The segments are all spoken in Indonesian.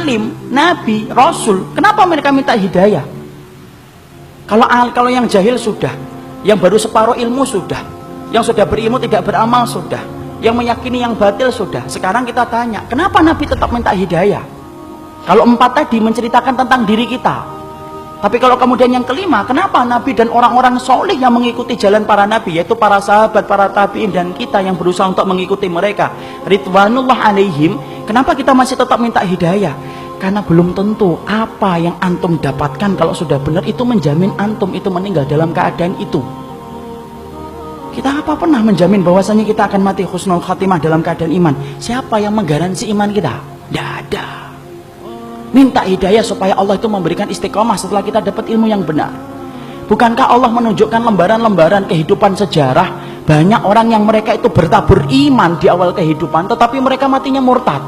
alim, nabi, rasul, kenapa mereka minta hidayah? Kalau yang jahil sudah, yang baru separuh ilmu sudah, yang sudah berilmu tidak beramal sudah, yang meyakini yang batil sudah. Sekarang kita tanya, kenapa nabi tetap minta hidayah? Kalau 4 tadi menceritakan tentang diri kita, tapi kalau kemudian yang kelima, kenapa Nabi dan orang-orang soleh yang mengikuti jalan para Nabi, yaitu para sahabat, para tabi'in, dan kita yang berusaha untuk mengikuti mereka, ridwanullah alaihim, kenapa kita masih tetap minta hidayah? Karena belum tentu apa yang antum dapatkan kalau sudah benar itu menjamin antum itu meninggal dalam keadaan itu. Kita apa pernah menjamin bahwasanya kita akan mati husnul khatimah dalam keadaan iman? Siapa yang menggaransi iman kita? Tidak ada. Minta hidayah supaya Allah itu memberikan istiqomah setelah kita dapat ilmu yang benar. Bukankah Allah menunjukkan lembaran-lembaran kehidupan sejarah, banyak orang yang mereka itu bertabur iman di awal kehidupan, tetapi mereka matinya murtad.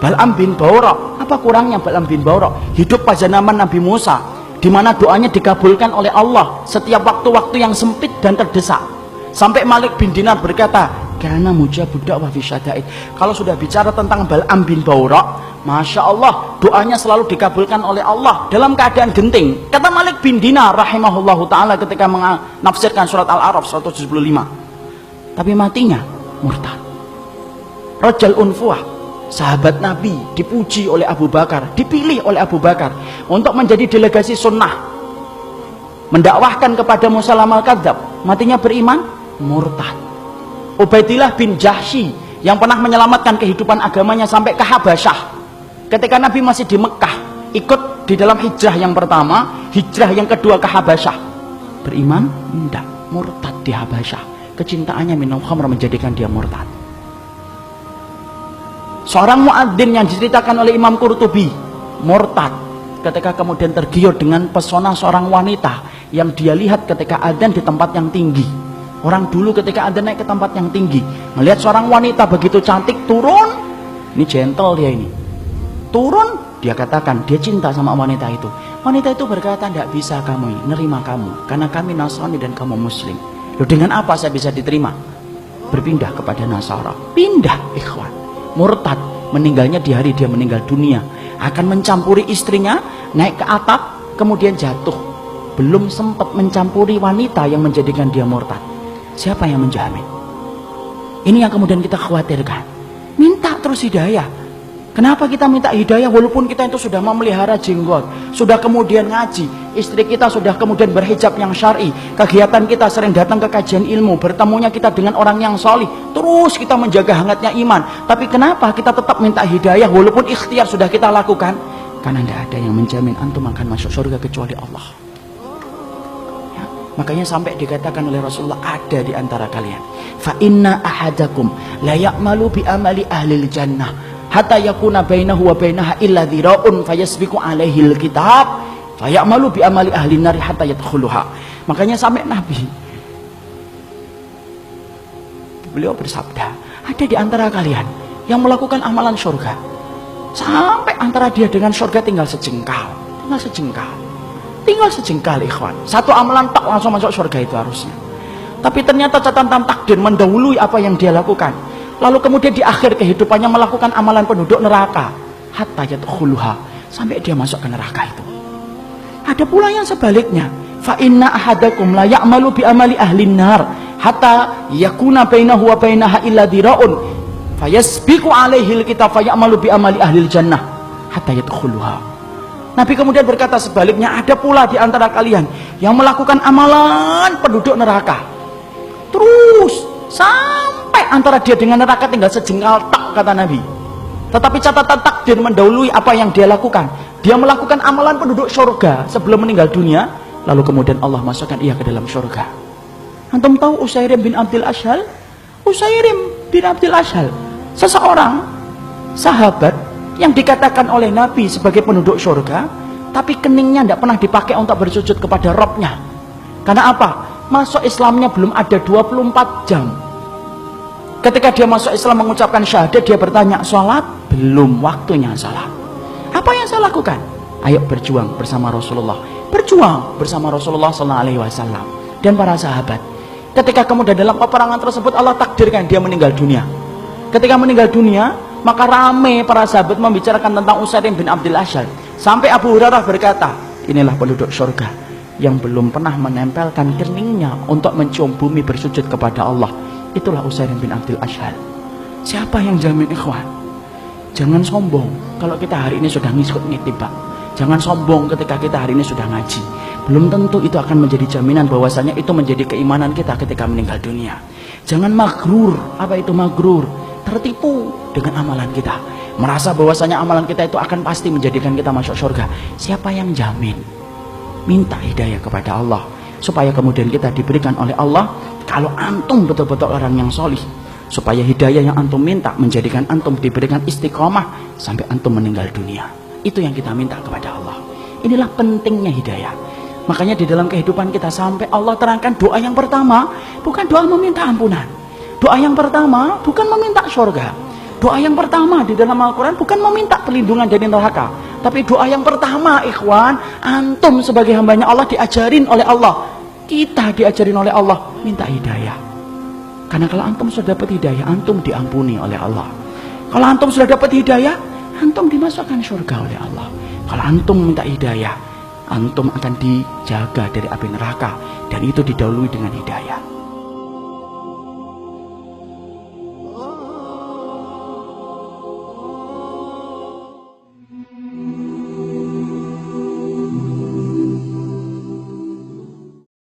Bal'am bin Ba'urah, apa kurangnya Bal'am bin Ba'urah? Hidup pada zaman Nabi Musa, di mana doanya dikabulkan oleh Allah setiap waktu-waktu yang sempit dan terdesak. Sampai Malik bin Dinar berkata, karena mujabud da'wah fi syada'id. Kalau sudah bicara tentang Bal'am bin Ba'urah, Masya Allah, doanya selalu dikabulkan oleh Allah dalam keadaan genting. Kata Malik bin Dinar rahimahullahu ta'ala ketika menafsirkan surat Al-A'raf 175. Tapi matinya murtad. Rajal Unfuah, sahabat Nabi, dipuji oleh Abu Bakar, dipilih oleh Abu Bakar untuk menjadi delegasi sunnah, mendakwahkan kepada Musalam al-Kadzab. Matinya beriman, murtad. Ubaidillah bin Jahsy yang pernah menyelamatkan kehidupan agamanya sampai ke Habasyah. Ketika Nabi masih di Mekah, ikut di dalam hijrah yang pertama, hijrah yang kedua ke Habasyah. Beriman? Tidak, murtad di Habasyah. Kecintaannya minum khamr menjadikan dia murtad. Seorang muadzin yang diceritakan oleh Imam Qurtubi, murtad ketika kemudian tergiur dengan pesona seorang wanita yang dia lihat ketika adzan di tempat yang tinggi. Orang dulu ketika adzan naik ke tempat yang tinggi, melihat seorang wanita begitu cantik turun, ini gentle dia ini. Turun, dia katakan dia cinta sama wanita itu. Wanita itu berkata, tidak bisa kamu nerima kamu, karena kami Nasrani dan kamu Muslim. Loh, dengan apa saya bisa diterima? Berpindah kepada Nasara. Pindah, ikhwan. Murtad, meninggalnya di hari dia meninggal dunia. Akan mencampuri istrinya, naik ke atap, kemudian jatuh. Belum sempat mencampuri wanita yang menjadikan dia murtad. Siapa yang menjamin? Ini yang kemudian kita khawatirkan. Minta terus hidayah. Kenapa kita minta hidayah walaupun kita itu sudah memelihara jenggot, sudah kemudian ngaji, istri kita sudah kemudian berhijab yang syar'i, kegiatan kita sering datang ke kajian ilmu, bertemunya kita dengan orang yang solih, terus kita menjaga hangatnya iman. Tapi kenapa kita tetap minta hidayah walaupun ikhtiar sudah kita lakukan? Karena tidak ada yang menjamin antum akan masuk surga kecuali Allah. Ya, makanya sampai dikatakan oleh Rasulullah, ada di antara kalian, fa inna ahadakum la ya'malu bi amali ahlil jannah hatta yakuna bainahu wa bainaha illa dhira'un fayasbiqu alaihi alkitab fayamalu bi amali ahli nari hatta yadkhuluha. Makanya sampai Nabi beliau bersabda, ada di antara kalian yang melakukan amalan surga sampai antara dia dengan surga tinggal sejengkal, tinggal sejengkal ikhwan. Satu amalan tak langsung masuk surga itu harusnya, tapi ternyata catatan takdir mendahului apa yang dia lakukan. Lalu kemudian di akhir kehidupannya melakukan amalan penduduk neraka hatta yadkhuluha, sampai dia masuk ke neraka itu. Ada pula yang sebaliknya, fa inna ahadakum la ya'malu bi amali ahli nar hatta yakuna bainahu wa bainaha illa dhira'un fayasbiqu alaihi alkitab fayamalu bi amali ahli jannah hatta yadkhuluha. Nabi kemudian berkata sebaliknya, ada pula di antara kalian yang melakukan amalan penduduk neraka terus sampai antara dia dengan neraka tinggal sejengkal tak, kata Nabi. Tetapi catatan takdir mendahului apa yang dia lakukan. Dia melakukan amalan penduduk surga sebelum meninggal dunia, lalu kemudian Allah masukkan ia ke dalam surga. Antum tahu Usairim bin Abdul Ashhal? Usairim bin Abdul Ashhal, seseorang sahabat yang dikatakan oleh Nabi sebagai penduduk surga, tapi keningnya tidak pernah dipakai untuk bersujud kepada Rabbnya. Karena apa? Masuk Islamnya belum ada 24 jam. Ketika dia masuk Islam mengucapkan syahadat, dia bertanya, sholat? Belum waktunya sholat. Apa yang saya lakukan? Ayo berjuang bersama Rasulullah. Berjuang bersama Rasulullah SAW dan para sahabat. Ketika kemudian dalam peperangan tersebut Allah takdirkan dia meninggal dunia. Ketika meninggal dunia, Maka rame para sahabat membicarakan tentang Usair bin Abdul Asyhal. Sampai Abu Hurairah berkata, inilah penduduk surga yang belum pernah menempelkan keningnya untuk mencium bumi bersujud kepada Allah. Itulah Usair bin Abdul Asyhal. Siapa yang jamin, ikhwan? Jangan sombong kalau kita hari ini sudah ngikut nitib, Pak. Jangan sombong ketika kita hari ini sudah ngaji. Belum tentu itu akan menjadi jaminan bahwasanya itu menjadi keimanan kita ketika meninggal dunia. Jangan magrur. Apa itu magrur? Tertipu dengan amalan kita. Merasa bahwasanya amalan kita itu akan pasti menjadikan kita masuk surga. Siapa yang jamin? Minta hidayah kepada Allah supaya kemudian kita diberikan oleh Allah. Kalau antum betul-betul orang yang solih, supaya hidayah yang antum minta menjadikan antum diberikan istiqomah sampai antum meninggal dunia. Itu yang kita minta kepada Allah. Inilah pentingnya hidayah. Makanya di dalam kehidupan kita sampai Allah terangkan doa yang pertama bukan doa meminta ampunan. Doa yang pertama bukan meminta surga. Doa yang pertama di dalam Al-Quran bukan meminta perlindungan dari neraka. Tapi doa yang pertama, ikhwan, antum sebagai hambanya Allah diajarin oleh Allah. Kita diajarin oleh Allah minta hidayah. Karena kalau antum sudah dapat hidayah, antum diampuni oleh Allah. Kalau antum sudah dapat hidayah, antum dimasukkan surga oleh Allah. Kalau antum minta hidayah, antum akan dijaga dari api neraka. Dan itu didahului dengan hidayah.